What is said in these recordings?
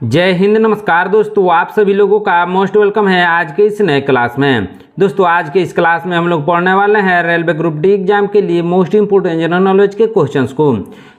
जय हिंद। नमस्कार दोस्तों, आप सभी लोगों का मोस्ट वेलकम है आज के इस नए क्लास में। दोस्तों आज के इस क्लास में हम लोग पढ़ने वाले हैं रेलवे ग्रुप डी एग्जाम के लिए मोस्ट इंपोर्टेंट जनरल नॉलेज के क्वेश्चंस को,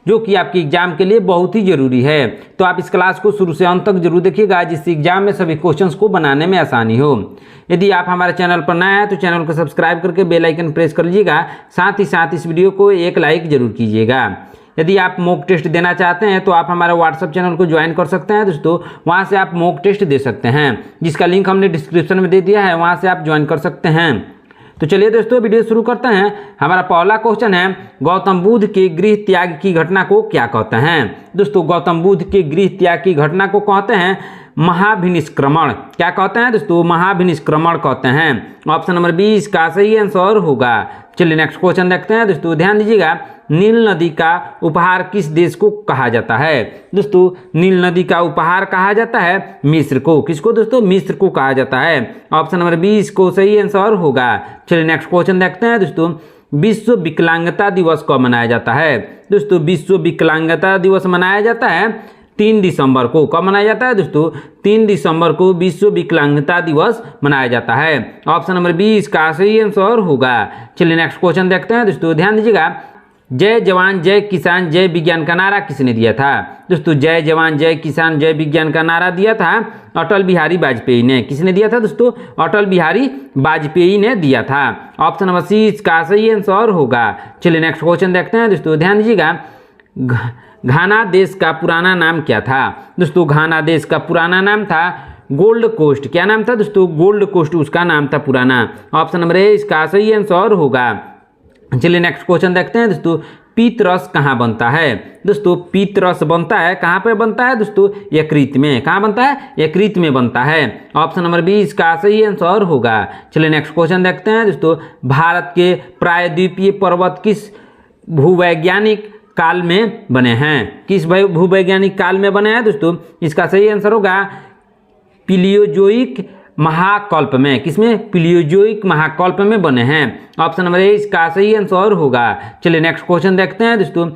जो कि आपकी एग्जाम के लिए बहुत ही जरूरी है। तो आप इस क्लास को शुरू से अंत तक जरूर देखिएगा, जिससे एग्जाम में सभी क्वेश्चंस को बनाने में आसानी हो। यदि आप हमारे चैनल पर नए हैं तो चैनल को सब्सक्राइब करके बेल आइकन प्रेस कर लीजिएगा। साथ ही साथ इस वीडियो को एक लाइक जरूर कीजिएगा। यदि आप मॉक टेस्ट देना चाहते हैं तो आप हमारे व्हाट्सएप चैनल को ज्वाइन कर सकते हैं दोस्तों, वहां से आप मॉक टेस्ट दे सकते हैं, जिसका लिंक हमने डिस्क्रिप्शन में दे दिया है, वहां से आप ज्वाइन कर सकते हैं। तो चलिए दोस्तों वीडियो शुरू करते हैं। हमारा पहला क्वेश्चन है, गौतम बुद्ध के गृह त्याग की घटना को क्या कहते हैं। दोस्तों गौतम बुद्ध के गृह त्याग की घटना को कहते हैं महाभिनिष्क्रमण। क्या कहते हैं दोस्तों? महाभिनिष्क्रमण कहते हैं। ऑप्शन नंबर 20 का सही आंसर होगा। चलिए नेक्स्ट क्वेश्चन देखते हैं दोस्तों, ध्यान दीजिएगा। नील नदी का उपहार किस देश को कहा जाता है? दोस्तों नील नदी का उपहार कहा जाता है मिस्र को। किसको दोस्तों? मिस्र को कहा जाता है। ऑप्शन नंबर 20 को सही आंसर होगा। चलिए नेक्स्ट क्वेश्चन देखते हैं दोस्तों, विश्व विकलांगता दिवस कब मनाया जाता है? दोस्तों विश्व विकलांगता दिवस मनाया जाता है 3 दिसंबर को। कब मनाया जाता है दोस्तों? 3 दिसंबर को विश्व विकलांगता दिवस मनाया जाता है। ऑप्शन नंबर 20 का सही आंसर होगा। चलिए नेक्स्ट क्वेश्चन देखते हैं दोस्तों, ध्यान दीजिएगा। जय जवान जय किसान जय विज्ञान का नारा किसने दिया था? दोस्तों जय जवान जय किसान जय विज्ञान का नारा दिया था अटल बिहारी वाजपेयी ने। किसने दिया था दोस्तों? अटल बिहारी वाजपेयी ने दिया था। ऑप्शन नंबर 30 का सही आंसर होगा। चलिए नेक्स्ट क्वेश्चन देखते हैं दोस्तों, ध्यान दीजिएगा। घाना देश का पुराना नाम क्या था? दोस्तों घाना देश का पुराना नाम था गोल्ड कोस्ट। क्या नाम था दोस्तों? गोल्ड कोस्ट उसका नाम था पुराना। ऑप्शन नंबर 1 का सही आंसर होगा। चलिए नेक्स्ट क्वेश्चन देखते हैं दोस्तों, पीत रस कहाँ बनता है? दोस्तों पीत रस बनता है कहाँ पे बनता है दोस्तों? यकृत में। कहाँ बनता है? यकृत में बनता है। ऑप्शन नंबर 20 का सही आंसर होगा। चलिए नेक्स्ट क्वेश्चन देखते हैं दोस्तों, भारत के प्रायद्वीपीय पर्वत किस भूवैज्ञानिक काल में बने हैं? किस भूवैज्ञानिक काल में बने हैं दोस्तों? इसका सही आंसर होगा पिलियोजोइक महाकल्प में। किसमें? पिलियोजोइक महाकल्प में बने हैं। ऑप्शन नंबर 1 इसका सही आंसर होगा। चलिए नेक्स्ट क्वेश्चन देखते हैं दोस्तों,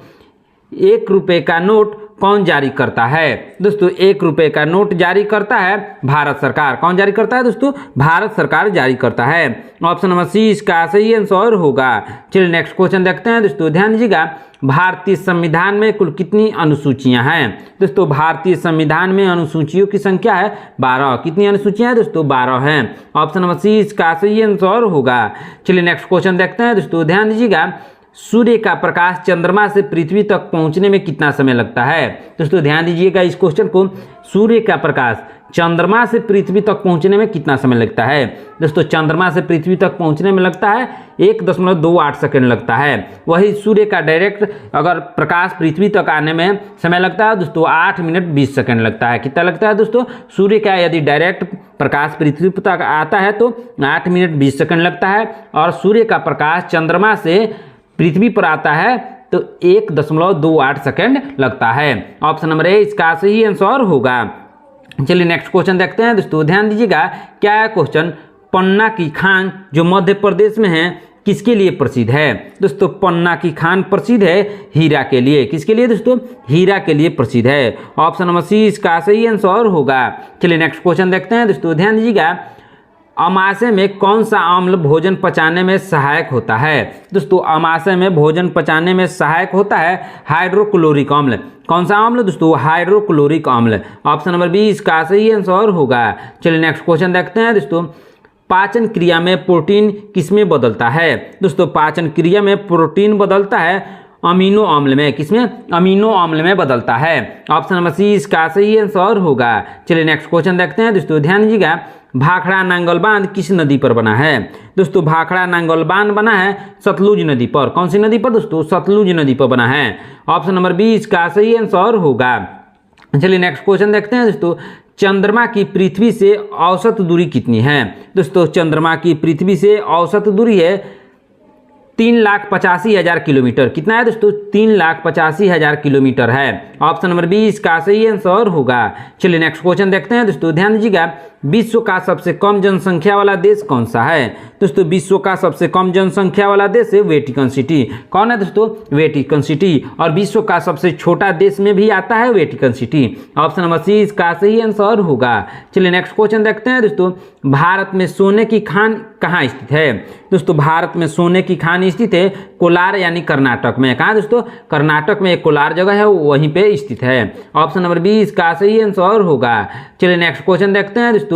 1 रुपये का नोट कौन जारी करता है? दोस्तों 1 रुपये का नोट जारी करता है भारत सरकार। कौन जारी करता है दोस्तों? भारत सरकार जारी करता है। ऑप्शन नंबर सी इसका सही आंसर होगा। चलिए नेक्स्ट क्वेश्चन देखते हैं दोस्तों, ध्यान दीजिएगा। भारतीय संविधान में कुल कितनी अनुसूचियां हैं? दोस्तों भारतीय संविधान में अनुसूचियों की संख्या है 12। कितनी अनुसूचियां हैं दोस्तों? 12 हैं। ऑप्शन नंबर सी इसका सही आंसर होगा। चलिए नेक्स्ट क्वेश्चन देखते हैं दोस्तों, ध्यान दीजिएगा। सूर्य का प्रकाश चंद्रमा से पृथ्वी तक पहुंचने में कितना समय लगता है? दोस्तों ध्यान दीजिएगा इस क्वेश्चन को, सूर्य का प्रकाश चंद्रमा से पृथ्वी तक पहुंचने में कितना समय लगता है? दोस्तों चंद्रमा से पृथ्वी तक पहुंचने में लगता है 1.28 सेकंड लगता है। वही सूर्य का डायरेक्ट अगर प्रकाश पृथ्वी तक आने में समय लगता है दोस्तों 8 मिनट 20 सेकंड लगता है। कितना लगता है दोस्तों? सूर्य का यदि डायरेक्ट प्रकाश पृथ्वी तक आता है तो 8 मिनट 20 सेकंड लगता है, और सूर्य का प्रकाश चंद्रमा से पृथ्वी पर आता है तो 1.28 सेकंड लगता है। ऑप्शन नंबर 1 इसका सही आंसर होगा। चलिए नेक्स्ट क्वेश्चन देखते हैं दोस्तों, ध्यान दीजिएगा। क्या है क्वेश्चन? पन्ना की खान जो मध्य प्रदेश में है किसके लिए प्रसिद्ध है? दोस्तों पन्ना की खान प्रसिद्ध है हीरा के लिए। किसके लिए दोस्तों? हीरा के लिए प्रसिद्ध है। ऑप्शन नंबर सी इसका सही आंसर होगा। चलिए नेक्स्ट क्वेश्चन देखते हैं दोस्तों, ध्यान दीजिएगा। अमाशय में कौन सा अम्ल भोजन पचाने में सहायक होता है? दोस्तों अमाशय में भोजन पचाने में सहायक होता है हाइड्रोक्लोरिक अम्ल। कौन सा अम्ल दोस्तों? हाइड्रोक्लोरिक अम्ल। ऑप्शन नंबर 20 का सही आंसर होगा। चलिए नेक्स्ट क्वेश्चन देखते हैं दोस्तों, पाचन क्रिया में प्रोटीन किसमें बदलता है? दोस्तों पाचन क्रिया में प्रोटीन बदलता है अमीनो अम्ल में। किसमें? अमीनो अम्ल में बदलता है। ऑप्शन नंबर सी इसका सही आंसर होगा। चलिए नेक्स्ट क्वेश्चन देखते हैं दोस्तों, ध्यान दीजिएगा। भाखड़ा नांगल बांध किस नदी पर बना है? दोस्तों भाखड़ा नांगल बांध बना है सतलुज नदी पर। कौन सी नदी पर दोस्तों? सतलुज नदी पर बना है। ऑप्शन नंबर 20 का सही आंसर होगा। चलिए नेक्स्ट क्वेश्चन देखते हैं दोस्तों, चंद्रमा की पृथ्वी से औसत दूरी कितनी है? दोस्तों चंद्रमा की पृथ्वी से औसत दूरी है 3,85,000 किलोमीटर। कितना है दोस्तों? 3,85,000 किलोमीटर है। ऑप्शन नंबर 20 का सही आंसर होगा। चलिए नेक्स्ट क्वेश्चन देखते हैं दोस्तों, ध्यान दीजिएगा। विश्व का सबसे कम जनसंख्या वाला देश कौन सा है? दोस्तों विश्व का सबसे कम जनसंख्या वाला देश है वेटिकन सिटी। कौन है दोस्तों? Vatican city. और विश्व का सबसे छोटा देश में भी आता है Vatican City. Option number C इसका सही आंसर होगा। चलिए नेक्स्ट क्वेश्चन देखते हैं दोस्तों, भारत में सोने की खान कहाँ स्थित है? दोस्तों भारत में सोने की खान स्थित है कोलार यानी कर्नाटक में। कहाँ दोस्तों? कर्नाटक में एक कोलार जगह है, वहीं पे स्थित है। ऑप्शन नंबर बी इसका सही आंसर होगा। चलिए नेक्स्ट क्वेश्चन देखते हैं दोस्तों,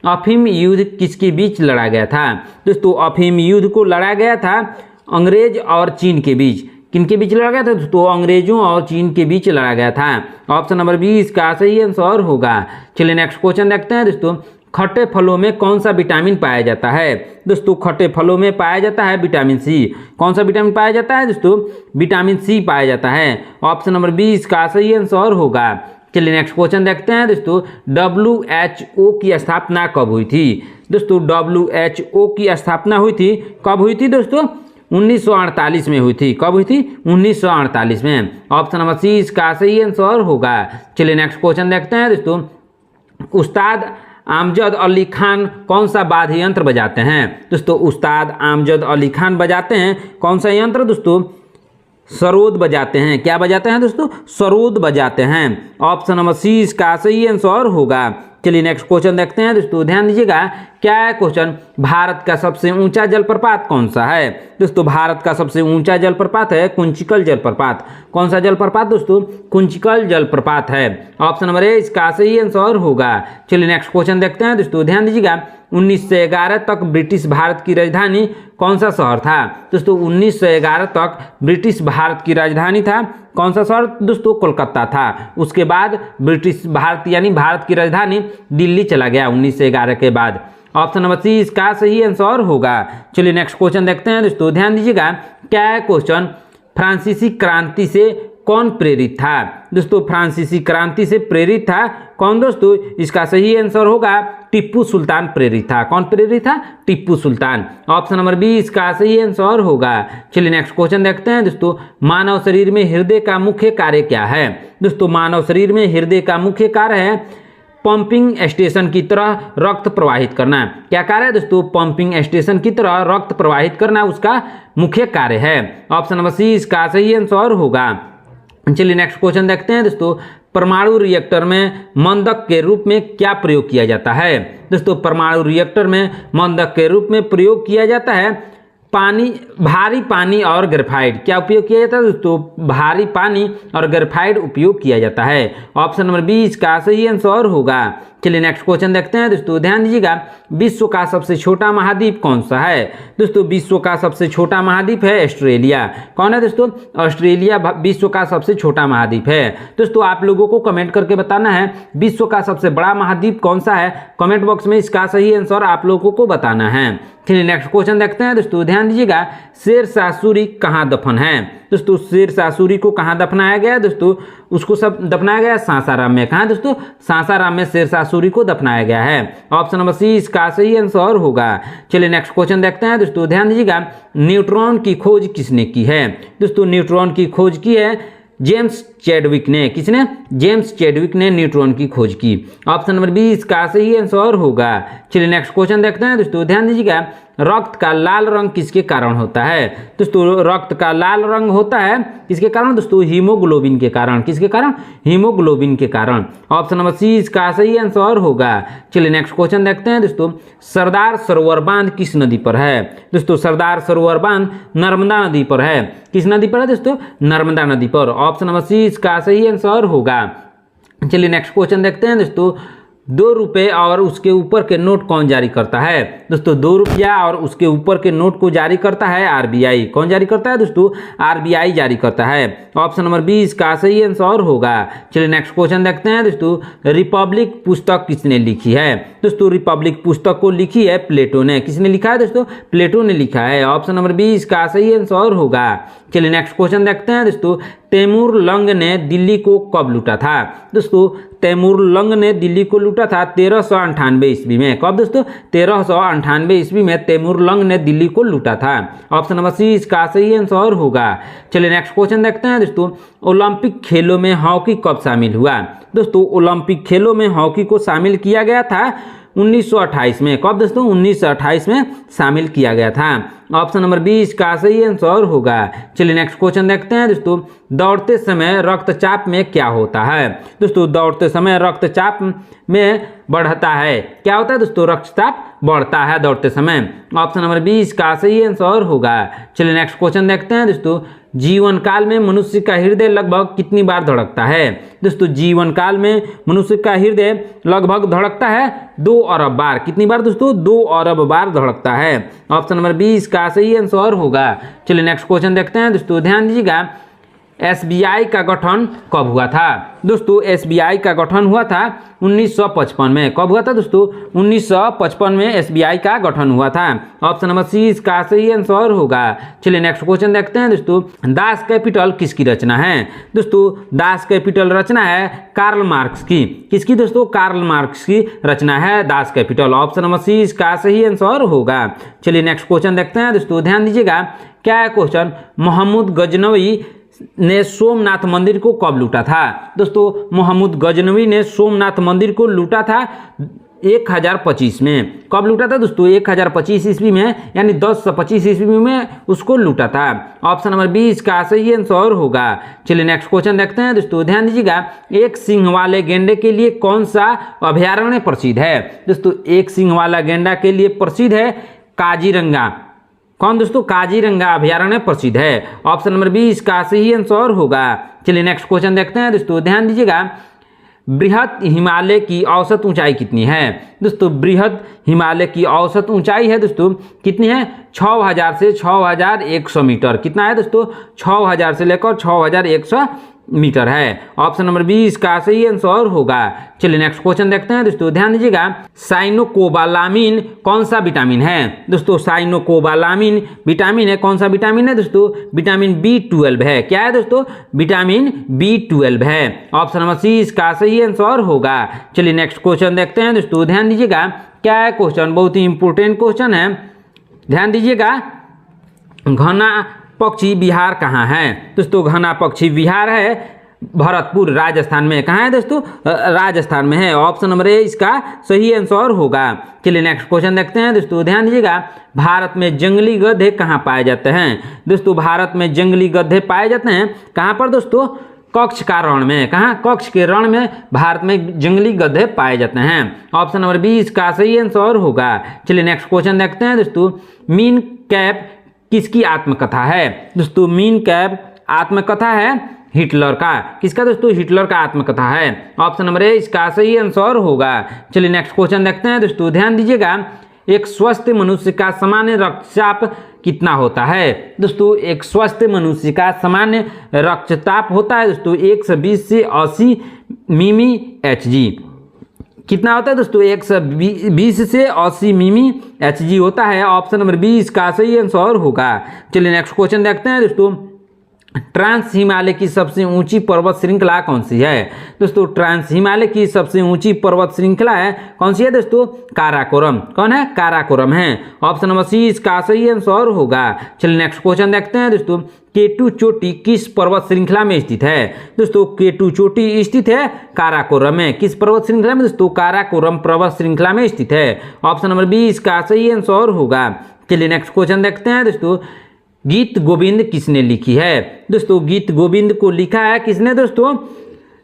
अफीम युद्ध किसके बीच लड़ा गया था? दोस्तों अफीम युद्ध को लड़ा गया था अंग्रेज और चीन के बीच। किनके बीच लड़ा गया था दोस्तों? अंग्रेजों और चीन के बीच लड़ा गया था। ऑप्शन नंबर बी इसका सही आंसर होगा। चलिए नेक्स्ट क्वेश्चन देखते हैं दोस्तों, खट्टे फलों में कौन सा विटामिन पाया जाता है? दोस्तों खट्टे फलों में पाया जाता है विटामिन सी। कौन सा विटामिन पाया जाता है दोस्तों? विटामिन सी पाया जाता है। ऑप्शन नंबर बी इसका सही आंसर होगा। चलिए नेक्स्ट क्वेश्चन देखते हैं दोस्तों, WHO की स्थापना कब हुई थी? दोस्तों WHO की स्थापना हुई थी, कब हुई थी दोस्तों? 1948 में हुई थी। कब हुई थी? 1948 में। ऑप्शन नंबर सी इसका सही आंसर होगा। चलिए नेक्स्ट क्वेश्चन देखते हैं दोस्तों, उस्ताद आमजद अली खान कौन सा वाद्य यंत्र बजाते हैं? दोस्तों उस्ताद आमजद अली खान बजाते हैं कौन सा यंत्र दोस्तों? सरोद बजाते हैं। क्या बजाते हैं दोस्तों? सरोद बजाते हैं। ऑप्शन नंबर सी इसका सही आंसर होगा। चलिए नेक्स्ट क्वेश्चन देखते हैं दोस्तों, ध्यान दीजिएगा। क्या है क्वेश्चन, भारत का सबसे ऊंचा जलप्रपात कौन सा है? दोस्तों भारत का सबसे ऊंचा जलप्रपात है कुंचिकल जलप्रपात। कौन सा जलप्रपात दोस्तों? कुंचिकल जलप्रपात है। ऑप्शन नंबर ए इसका सही आंसर होगा। चलिए नेक्स्ट क्वेश्चन देखते हैं दोस्तों, ध्यान दीजिएगा। 1911 तक ब्रिटिश भारत की राजधानी कौन सा शहर था? दोस्तों 1911 तक ब्रिटिश भारत की राजधानी था कौन सा शहर दोस्तों? कोलकाता था। उसके बाद ब्रिटिश भारत यानी भारत की राजधानी दिल्ली चला गया 1911 के बाद। ऑप्शन नंबर सी इसका सही आंसर होगा। चलिए नेक्स्ट क्वेश्चन देखते हैं दोस्तों, ध्यान दीजिएगा। क्या है क्वेश्चन, फ्रांसीसी क्रांति से कौन प्रेरित था? दोस्तों फ्रांसीसी क्रांति से प्रेरित था कौन दोस्तों? इसका सही आंसर होगा टीपू सुल्तान प्रेरित था। कौन प्रेरित था? Tipu Sultan. Option number B इसका सही आंसर होगा। चलिए नेक्स्ट क्वेश्चन देखते हैं दोस्तों, मानव शरीर में हृदय का मुख्य कार्य क्या है? दोस्तों मानव शरीर में हृदय का मुख्य कार्य है पंपिंग स्टेशन की तरह रक्त प्रवाहित करना। क्या कार्य है दोस्तों? पंपिंग स्टेशन की तरह रक्त प्रवाहित करना उसका मुख्य कार्य है। ऑप्शन नंबर सी इसका सही आंसर होगा। चलिए नेक्स्ट क्वेश्चन देखते हैं दोस्तों, परमाणु रिएक्टर में मंदक के रूप में क्या प्रयोग किया जाता है? दोस्तों परमाणु रिएक्टर में मंदक के रूप में प्रयोग किया जाता है पानी, भारी पानी और ग्रेफाइट। क्या उपयोग किया जाता है दोस्तों? भारी पानी और ग्रेफाइट उपयोग किया जाता है। ऑप्शन नंबर बी इसका सही आंसर होगा। चलिए नेक्स्ट क्वेश्चन देखते हैं दोस्तों, ध्यान दीजिएगा। विश्व का सबसे छोटा महाद्वीप कौन सा है? दोस्तों विश्व का सबसे छोटा महाद्वीप है ऑस्ट्रेलिया। कौन है दोस्तों? ऑस्ट्रेलिया विश्व का सबसे छोटा महाद्वीप है। दोस्तों आप लोगों को कमेंट करके बताना है विश्व का सबसे बड़ा महाद्वीप कौन सा है। कमेंट बॉक्स में इसका सही आंसर आप लोगों को बताना है। चलिए नेक्स्ट क्वेश्चन देखते हैं दोस्तों, ध्यान दीजिएगा। शेरशाह सूरी कहाँ दफन है? दोस्तों शेरशाह सूरी को कहाँ दफनाया गया है दोस्तों? उसको सब दफनाया गया है सासाराम में। कहाँ दोस्तों? सासाराम में शेरशाह सूरी को दफनाया गया है। ऑप्शन नंबर सी इसका सही आंसर होगा। चलिए नेक्स्ट क्वेश्चन देखते हैं दोस्तों, ध्यान दीजिएगा। न्यूट्रॉन की खोज किसने की है? दोस्तों न्यूट्रॉन की खोज की है जेम्स चैडविक ने। किसने? जेम्स चैडविक ने न्यूट्रॉन की खोज की। ऑप्शन नंबर बी इसका सही आंसर होगा। चलिए नेक्स्ट क्वेश्चन देखते हैं दोस्तों, ध्यान दीजिएगा। रक्त का लाल रंग किसके कारण होता है? दोस्तों रक्त का लाल रंग होता है किसके कारण दोस्तों? हीमोग्लोबिन के कारण। किसके कारण? हीमोग्लोबिन के कारण। ऑप्शन नंबर सी इसका सही आंसर होगा। चलिए नेक्स्ट क्वेश्चन देखते हैं दोस्तों, सरदार सरोवर बांध किस नदी पर है? दोस्तों सरदार सरोवर बांध नर्मदा नदी पर है। किस नदी पर है दोस्तों? नर्मदा नदी पर। ऑप्शन नंबर सी इसका सही आंसर होगा। चलिए नेक्स्ट क्वेश्चन देखते हैं दोस्तों, 2 रुपये और उसके ऊपर के नोट कौन जारी करता है? दोस्तों 2 रुपया और उसके ऊपर के नोट को जारी करता है आरबीआई। कौन जारी करता है दोस्तों? आरबीआई जारी करता है। ऑप्शन नंबर बी इसका सही आंसर होगा। चलिए नेक्स्ट क्वेश्चन देखते हैं दोस्तों, रिपब्लिक पुस्तक किसने लिखी है? दोस्तों रिपब्लिक पुस्तक को लिखी है प्लेटो ने। किसने लिखा है दोस्तों? प्लेटो ने लिखा है। ऑप्शन नंबर बी इसका सही आंसर होगा। चलिए नेक्स्ट क्वेश्चन देखते हैं दोस्तों, तैमूर लंग ने दिल्ली को कब लूटा था? दोस्तों तैमूर लंग ने दिल्ली को लूटा था 1398 ईस्वी में। कब दोस्तों? 1398 ईस्वी में तैमूर लंग ने दिल्ली को लूटा था। ऑप्शन नंबर सी इसका सही आंसर होगा। चलिए नेक्स्ट क्वेश्चन देखते हैं दोस्तों, ओलंपिक खेलों में हॉकी कब शामिल हुआ? दोस्तों ओलंपिक खेलों में हॉकी को शामिल किया गया था 1928 में। कब दोस्तों? 1928 में शामिल किया गया था। ऑप्शन नंबर 20 का सही आंसर होगा। चलिए नेक्स्ट क्वेश्चन देखते हैं दोस्तों। दौड़ते समय रक्तचाप में क्या होता है? दोस्तों दौड़ते समय रक्तचाप में बढ़ता है, क्या होता है दोस्तों? रक्तचाप बढ़ता है दौड़ते समय। ऑप्शन नंबर 20 का सही आंसर होगा। चलिए नेक्स्ट क्वेश्चन देखते हैं दोस्तों। जीवन काल में मनुष्य का हृदय लगभग कितनी बार धड़कता है? दोस्तों जीवन काल में मनुष्य का हृदय लगभग धड़कता है 2 अरब बार। कितनी बार दोस्तों? 2 अरब बार धड़कता है। ऑप्शन नंबर 20 का सही आंसर होगा। चलिए नेक्स्ट क्वेश्चन देखते हैं दोस्तों। ध्यान दीजिएगा, एसबीआई का गठन कब हुआ था? दोस्तों एसबीआई का गठन हुआ था 1955 में। कब हुआ था दोस्तों? 1955 में एसबीआई का गठन हुआ था। ऑप्शन नंबर 30 का सही आंसर होगा। चलिए नेक्स्ट क्वेश्चन देखते हैं दोस्तों। दास कैपिटल किसकी रचना है? दोस्तों दास कैपिटल रचना है कार्ल मार्क्स की। किसकी दोस्तों? कार्ल मार्क्स की रचना है दास कैपिटल। ऑप्शन नंबर 30 का सही आंसर होगा। चलिए नेक्स्ट क्वेश्चन देखते हैं दोस्तों। ध्यान दीजिएगा, क्या है क्वेश्चन? मोहम्मद गजनवी ने सोमनाथ मंदिर को कब लूटा था? दोस्तों मोहम्मद गजनवी ने सोमनाथ मंदिर को लूटा था 1025 में। कब लूटा था दोस्तों? 1025 ईस्वी में, यानी 1025 ईस्वी में उसको लूटा था। ऑप्शन नंबर 20 का सही आंसर होगा। चलिए नेक्स्ट क्वेश्चन देखते हैं दोस्तों। ध्यान दीजिएगा, एक सिंह वाले गेंडे के लिए कौन सा अभयारण्य प्रसिद्ध है? दोस्तों एक सिंह वाला गेंडा के लिए प्रसिद्ध है काजीरंगा। कौन दोस्तों? काजीरंगा अभयारण्य प्रसिद्ध है। ऑप्शन नंबर 20 का सही आंसर होगा। चलिए नेक्स्ट क्वेश्चन देखते हैं दोस्तों। ध्यान दीजिएगा, बृहद हिमालय की औसत ऊंचाई कितनी है? दोस्तों बृहद हिमालय की औसत ऊंचाई है दोस्तों कितनी है? 6000 से 6100 मीटर। कितना है दोस्तों? 6000 से लेकर 6100 मीटर है। ऑप्शन नंबर 20 का सही आंसर होगा। चलिए नेक्स्ट क्वेश्चन देखते हैं दोस्तों। ध्यान दीजिएगा, साइनोकोबालामिन कौन सा विटामिन है? दोस्तों साइनोकोबालामिन विटामिन है, कौन सा विटामिन है दोस्तों? विटामिन B12 है। क्या है दोस्तों? विटामिन B12 है। ऑप्शन नंबर 30 का सही आंसर होगा। चलिए नेक्स्ट क्वेश्चन देखते हैं दोस्तों। ध्यान दीजिएगा, क्या है क्वेश्चन? बहुत ही इंपोर्टेंट क्वेश्चन है। ध्यान दीजिएगा, घना पक्षी विहार कहाँ है? दोस्तों घना पक्षी विहार है भरतपुर राजस्थान में। कहाँ है दोस्तों? राजस्थान में है। ऑप्शन नंबर 1 इसका सही आंसर होगा। चलिए नेक्स्ट क्वेश्चन देखते हैं दोस्तों। ध्यान दीजिएगा, भारत में जंगली गधे कहाँ पाए जाते हैं? दोस्तों भारत में जंगली गधे पाए जाते हैं कहाँ पर दोस्तों? कच्छ का रण में। कहाँ? कच्छ के रण में भारत में जंगली गधे पाए जाते हैं। ऑप्शन नंबर 20 का सही आंसर होगा। चलिए नेक्स्ट क्वेश्चन देखते हैं दोस्तों। मीन कैप किसकी आत्मकथा है? दोस्तों मीन कैप आत्मकथा है हिटलर का। किसका दोस्तों? हिटलर का आत्मकथा है। ऑप्शन नंबर 1 इसका सही आंसर होगा। चलिए नेक्स्ट क्वेश्चन देखते हैं दोस्तों। ध्यान दीजिएगा, एक स्वस्थ मनुष्य का सामान्य रक्तचाप कितना होता है? दोस्तों एक स्वस्थ मनुष्य का सामान्य रक्तचाप होता है दोस्तों 120 से 80 मिमी HG। कितना होता है दोस्तों? 120 से 80 मिमी HG होता है। ऑप्शन नंबर 20 का सही आंसर होगा। चलिए नेक्स्ट क्वेश्चन देखते हैं दोस्तों। ट्रांस हिमालय की सबसे ऊंची पर्वत श्रृंखला कौन सी है? दोस्तों ट्रांस हिमालय की सबसे ऊंची पर्वत श्रृंखला है कौन सी है दोस्तों? काराकोरम। कौन है? काराकोरम है। ऑप्शन नंबर 30 का सही आंसर होगा। चलिए नेक्स्ट क्वेश्चन देखते हैं दोस्तों। केटू चोटी किस पर्वत श्रृंखला में स्थित है? दोस्तों केटू चोटी स्थित है काराकोरम में। किस पर्वत श्रृंखला में दोस्तों? काराकोरम पर्वत श्रृंखला में स्थित है। ऑप्शन नंबर 20 का सही आंसर होगा। चलिए नेक्स्ट क्वेश्चन देखते हैं दोस्तों। गीत गोविंद किसने लिखी है? दोस्तों गीत गोविंद को लिखा है किसने दोस्तों?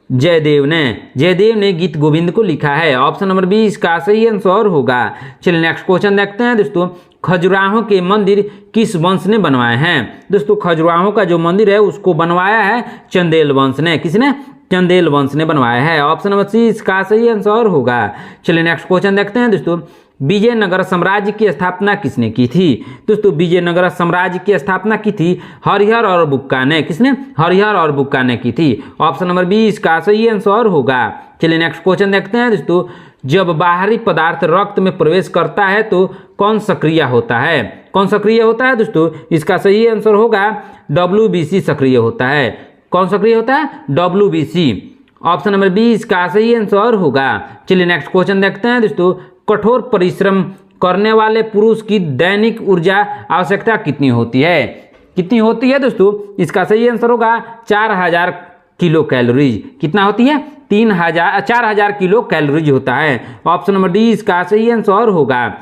जयदेव ने। जयदेव ने गीत गोविंद को लिखा है। ऑप्शन नंबर 20 का सही आंसर होगा। चलिए नेक्स्ट क्वेश्चन देखते हैं दोस्तों। खजुराहो के मंदिर किस वंश ने बनवाए हैं? दोस्तों खजुराहो का जो मंदिर है उसको बनवाया है चंदेल वंश ने। किसने? चंदेल वंश ने बनवाया है। ऑप्शन नंबर 30 का सही आंसर होगा। चलिए नेक्स्ट क्वेश्चन देखते हैं दोस्तों। विजयनगर साम्राज्य की स्थापना किसने की थी? दोस्तों विजयनगर साम्राज्य की स्थापना की थी हरिहर और बुक्का ने। किसने? हरिहर और बुक्का ने की थी। ऑप्शन नंबर 20 का सही आंसर होगा। चलिए नेक्स्ट क्वेश्चन देखते हैं दोस्तों। जब बाहरी पदार्थ रक्त में प्रवेश करता है तो कौन सक्रिय होता है? कौन सक्रिय होता है दोस्तों? इसका सही आंसर होगा WBC सक्रिय होता है। कौन सक्रिय होता है? WBC। ऑप्शन नंबर 20 का सही आंसर होगा। चलिए नेक्स्ट क्वेश्चन देखते हैं दोस्तों। कठोर परिश्रम करने वाले पुरुष की दैनिक ऊर्जा आवश्यकता कितनी होती है? कितनी होती है दोस्तों? इसका सही आंसर होगा 4000 किलो कैलोरीज। कितना होती है? 4000 किलो कैलोरीज होता है। ऑप्शन नंबर डी इसका सही आंसर होगा।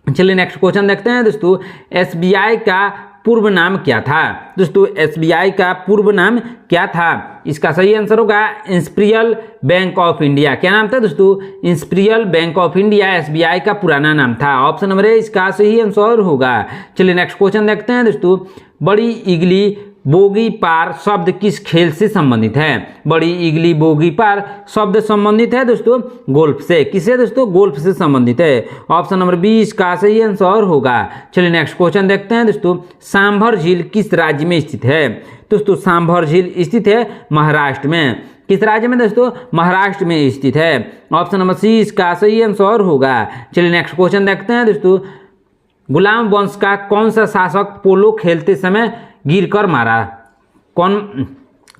चलिए नेक्स्ट क्वेश्चन देखते हैं दोस्तों, एसबीआई का पूर्व नाम क्या था? दोस्तों एसबीआई का पूर्व नाम क्या था? इसका सही आंसर होगा इंपीरियल बैंक ऑफ इंडिया। क्या नाम था दोस्तों? Imperial bank of India SBI का पुराना नाम था। ऑप्शन नंबर ए इसका सही आंसर होगा। चलिए नेक्स्ट क्वेश्चन देखते हैं दोस्तों, बड़ी इगली बोगी पार शब्द किस खेल से संबंधित है? बड़ी इगली बोगी पार शब्द संबंधित है दोस्तों गोल्फ से। किससे दोस्तों? गोल्फ से संबंधित है। ऑप्शन नंबर बी इसका सही आंसर होगा। चलिए नेक्स्ट क्वेश्चन देखते हैं दोस्तों, सांभर झील किस राज्य में स्थित है? दोस्तों सांभर झील स्थित है महाराष्ट्र में। किस राज्य में दोस्तों? महाराष्ट्र में स्थित है। ऑप्शन नंबर सी इसका सही आंसर होगा। चलिए नेक्स्ट क्वेश्चन देखते हैं दोस्तों, गुलाम वंश का कौन सा शासक पोलो खेलते समय गिरकर मारा? कौन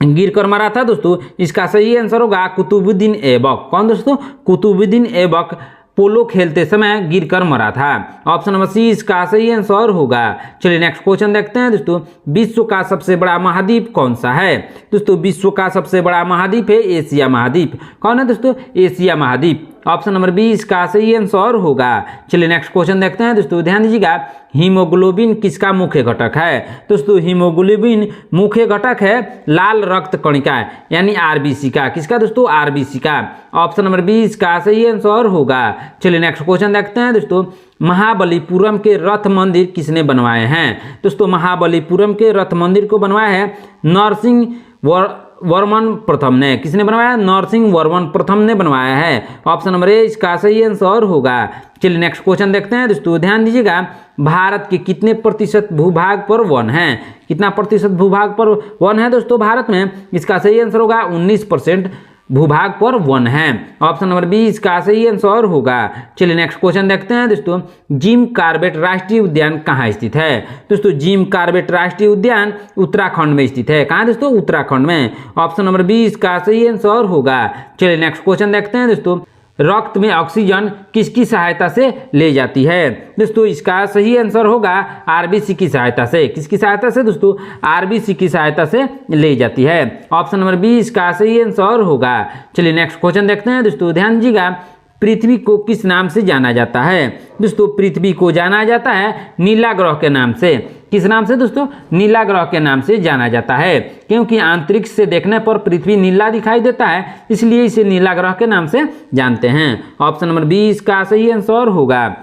गिरकर मारा था दोस्तों? इसका सही आंसर होगा कुतुबुद्दीन ऐबक। कौन दोस्तों? कुतुबुद्दीन ऐबक पोलो खेलते समय गिरकर मरा था। ऑप्शन नंबर सी इसका सही आंसर होगा। चलिए नेक्स्ट क्वेश्चन देखते हैं दोस्तों, विश्व का सबसे बड़ा महाद्वीप कौन सा है? दोस्तों विश्व का सबसे बड़ा महाद्वीप है एशिया महाद्वीप। कौन है दोस्तों? एशिया महाद्वीप। ऑप्शन नंबर बी इसका सही आंसर होगा। चलिए नेक्स्ट क्वेश्चन देखते हैं दोस्तों, ध्यान दीजिएगा, हीमोग्लोबिन किसका मुख्य घटक है? दोस्तों हीमोग्लोबिन मुख्य घटक है लाल रक्त कणिका यानी आरबीसी का। किसका दोस्तों? आरबीसी का। ऑप्शन नंबर बी इसका सही आंसर होगा। चलिए नेक्स्ट क्वेश्चन देखते हैं दोस्तों, महाबलीपुरम के रथ मंदिर किसने बनवाए हैं? दोस्तों महाबलीपुरम के रथ मंदिर को बनवाया है नरसिंह वर्मन प्रथम ने। किसने बनवाया? नरसिंह वर्मन प्रथम ने बनवाया है। ऑप्शन नंबर ए इसका सही आंसर होगा। चलिए नेक्स्ट क्वेश्चन देखते हैं दोस्तों, ध्यान दीजिएगा, भारत के कितने प्रतिशत भूभाग पर वन है? कितना प्रतिशत भूभाग पर वन है दोस्तों भारत में? इसका सही आंसर होगा 19% भूभाग पर वन है। ऑप्शन नंबर बी इसका सही आंसर होगा। चलिए नेक्स्ट क्वेश्चन देखते हैं दोस्तों, जिम कॉर्बेट राष्ट्रीय उद्यान कहाँ स्थित है? दोस्तों जिम कॉर्बेट राष्ट्रीय उद्यान उत्तराखंड में स्थित है। कहाँ दोस्तों? उत्तराखंड में। ऑप्शन नंबर बी इसका सही आंसर होगा। चलिए नेक्स्ट क्वेश्चन देखते हैं दोस्तों, रक्त में ऑक्सीजन किसकी सहायता से ले जाती है? दोस्तों इसका सही आंसर होगा आरबीसी की सहायता से। किसकी सहायता से दोस्तों? आरबीसी की सहायता से ले जाती है। ऑप्शन नंबर बी इसका सही आंसर होगा। चलिए नेक्स्ट क्वेश्चन देखते हैं दोस्तों, ध्यान दीजिएगा, पृथ्वी को किस नाम से जाना जाता है? दोस्तों पृथ्वी को जाना जाता है नीला ग्रह के नाम से। किस नाम से दोस्तों? नीला ग्रह के नाम से जाना जाता है, क्योंकि अंतरिक्ष से देखने पर पृथ्वी नीला दिखाई देता है, इसलिए इसे नीला ग्रह के नाम से जानते हैं। ऑप्शन नंबर बी इसका सही आंसर होगा।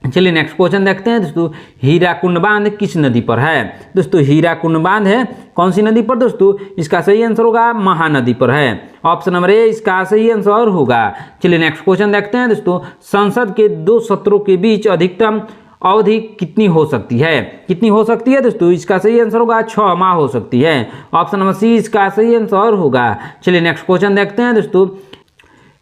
चलिए नेक्स्ट क्वेश्चन देखते हैं दोस्तों, हीराकुंड बांध किस नदी पर है? दोस्तों हीराकुंड बांध है कौन सी नदी पर दोस्तों? इसका सही आंसर होगा महानदी पर है। ऑप्शन नंबर ए इसका सही आंसर होगा। चलिए नेक्स्ट क्वेश्चन देखते हैं दोस्तों, संसद के 2 सत्रों के बीच अधिकतम अवधि कितनी हो सकती है? कितनी हो सकती है दोस्तों? इसका सही आंसर होगा 6 माह हो सकती है। ऑप्शन नंबर सी इसका सही आंसर होगा। चलिए नेक्स्ट क्वेश्चन देखते हैं दोस्तों,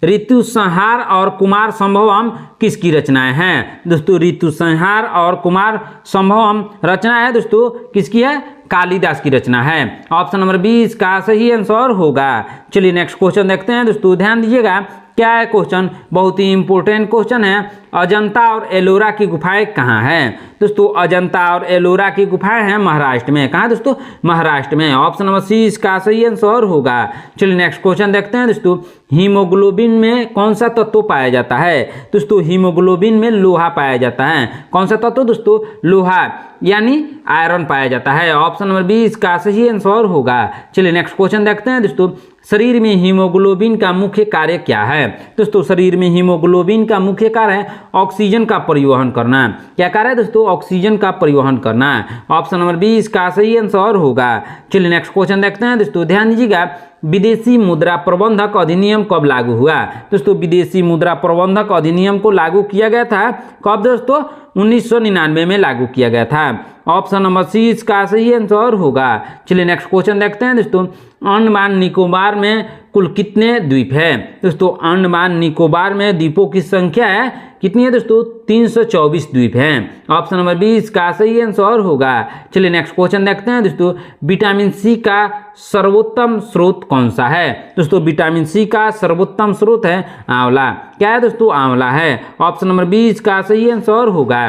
ऋतु संहार और कुमार संभवम किसकी रचनाएं हैं? दोस्तों ऋतु संहार और कुमार संभवम रचना है दोस्तों किसकी है? कालिदास की रचना है। ऑप्शन नंबर बी इसका सही आंसर होगा। चलिए नेक्स्ट क्वेश्चन देखते हैं दोस्तों, ध्यान दीजिएगा, क्या है क्वेश्चन? बहुत ही इंपॉर्टेंट क्वेश्चन है, अजंता और एलोरा की गुफाएं कहाँ हैं? दोस्तों अजंता और एलोरा की गुफाएं हैं महाराष्ट्र में। कहाँ दोस्तों? महाराष्ट्र में। ऑप्शन नंबर सी इसका सही आंसर होगा। चलिए नेक्स्ट क्वेश्चन देखते हैं दोस्तों, हीमोग्लोबिन में कौन सा तत्व पाया जाता है? दोस्तों हीमोग्लोबिन में लोहा पाया जाता है। कौन सा तत्व दोस्तों? लोहा यानी आयरन पाया जाता है। ऑप्शन नंबर बी इसका सही आंसर होगा। चलिए नेक्स्ट क्वेश्चन देखते हैं दोस्तों, शरीर में हीमोग्लोबिन का मुख्य कार्य क्या है? दोस्तों शरीर में हीमोग्लोबिन का मुख्य कार्य है ऑक्सीजन का परिवहन करना। क्या कार्य है दोस्तों? ऑक्सीजन का परिवहन करना। ऑप्शन नंबर बी इसका सही आंसर होगा। चलिए नेक्स्ट क्वेश्चन देखते हैं दोस्तों, ध्यान दीजिएगा, विदेशी मुद्रा प्रबंधक अधिनियम कब लागू हुआ? दोस्तों विदेशी मुद्रा प्रबंधक अधिनियम को लागू किया गया था कब दोस्तों? 1999 में लागू किया गया था। ऑप्शन नंबर सी इसका सही आंसर होगा। चलिए नेक्स्ट क्वेश्चन देखते हैं दोस्तों, अंडमान निकोबार में कुल कितने द्वीप हैं? दोस्तों अंडमान निकोबार में द्वीपों की संख्या है कितनी है दोस्तों? 324 द्वीप हैं। ऑप्शन नंबर बी इसका सही आंसर होगा। चलिए नेक्स्ट क्वेश्चन देखते हैं दोस्तों, विटामिन सी का सर्वोत्तम स्रोत कौन सा है? दोस्तों विटामिन सी का सर्वोत्तम स्रोत है आंवला। क्या है दोस्तों? आंवला है। ऑप्शन नंबर बी इसका सही आंसर होगा।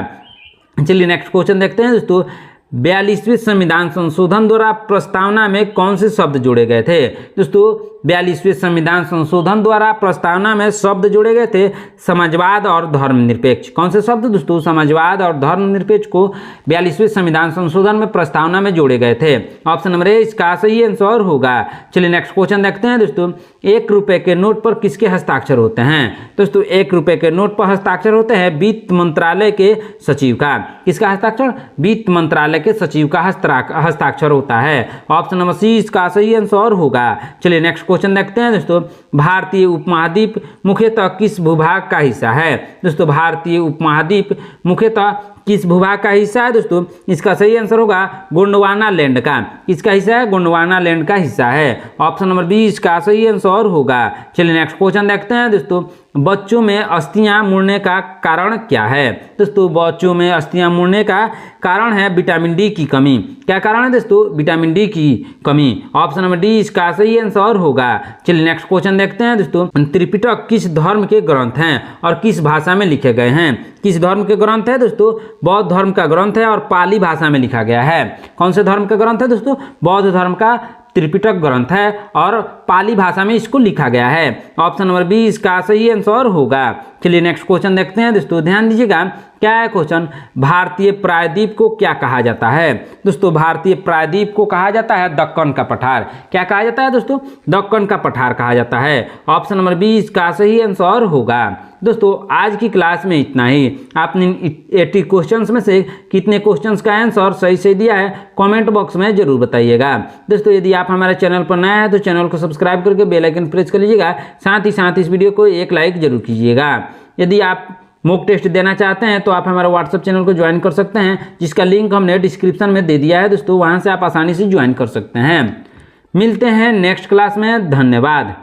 चलिए नेक्स्ट क्वेश्चन देखते हैं दोस्तों, 42वें संविधान संशोधन द्वारा प्रस्तावना में कौन से शब्द जोड़े गए थे? दोस्तों 42वें संविधान संशोधन द्वारा प्रस्तावना में शब्द जोड़े गए थे समाजवाद और धर्मनिरपेक्ष। कौन से शब्द दोस्तों? समाजवाद और धर्मनिरपेक्ष को 42वें संविधान संशोधन में प्रस्तावना में जोड़े गए थे। ऑप्शन नंबर ए इसका सही आंसर होगा। चलिए नेक्स्ट क्वेश्चन देखते हैं दोस्तों। 1 रुपए के नोट पर किसके हस्ताक्षर होते हैं? दोस्तों 1 रुपए के नोट पर हस्ताक्षर होते हैं वित्त मंत्रालय के सचिव का। किसका हस्ताक्षर? वित्त मंत्रालय के सचिव का हस्ताक्षर होता है। ऑप्शन नंबर सी इसका सही आंसर होगा। चलिए नेक्स्ट क्वेश्चन देखते हैं दोस्तों। भारतीय उपमहाद्वीप मुख्यतः किस भूभाग का हिस्सा है? दोस्तों भारतीय उपमहाद्वीप मुख्यतः किस भूभाग का हिस्सा है? दोस्तों इसका सही आंसर होगा गोंडवाना लैंड का। किसका हिस्सा है? गोंडवाना लैंड का हिस्सा है। ऑप्शन नंबर बी इसका सही आंसर होगा। चलिए नेक्स्ट क्वेश्चन देखते हैं दोस्तों। बच्चों में अस्थियां मुड़ने का कारण क्या है? दोस्तों बच्चों में अस्थियां मुड़ने का कारण है विटामिन डी की कमी। क्या कारण है दोस्तों? विटामिन डी की कमी। ऑप्शन नंबर डी इसका सही आंसर होगा। चलिए नेक्स्ट क्वेश्चन देखते हैं दोस्तों। त्रिपिटक किस धर्म के ग्रंथ हैं और किस भाषा में लिखे गए हैं? किस धर्म के ग्रंथ है दोस्तों? बौद्ध धर्म का ग्रंथ है और पाली भाषा में लिखा गया है। कौन से धर्म का ग्रंथ है दोस्तों? बौद्ध धर्म का त्रिपिटक ग्रंथ है और पाली भाषा में इसको लिखा गया है। ऑप्शन नंबर बी इसका सही आंसर होगा। चलिए नेक्स्ट क्वेश्चन देखते हैं दोस्तों। ध्यान दीजिएगा क्या है क्वेश्चन। भारतीय प्रायद्वीप को क्या कहा जाता है? दोस्तों भारतीय प्रायद्वीप को कहा जाता है दक्कन का पठार। क्या कहा जाता है दोस्तों? दक्कन का पठार कहा जाता है। ऑप्शन नंबर बी इसका सही आंसर होगा। दोस्तों आज की क्लास में इतना ही। आपने 80 क्वेश्चंस में से कितने क्वेश्चंस का आंसर सही से दिया है कमेंट बॉक्स में जरूर बताइएगा। दोस्तों यदि आप हमारे चैनल पर नए हैं तो चैनल को सब्सक्राइब करके बेल आइकन प्रेस कर लीजिएगा। साथ ही इस वीडियो को एक लाइक जरूर कीजिएगा। यदि आप मॉक टेस्ट देना चाहते हैं तो आप हमारे व्हाट्सएप चैनल को ज्वाइन कर सकते हैं, जिसका लिंक हमने डिस्क्रिप्शन में दे दिया है दोस्तों। वहां से आप आसानी से ज्वाइन कर सकते हैं। मिलते हैं नेक्स्ट क्लास में। धन्यवाद।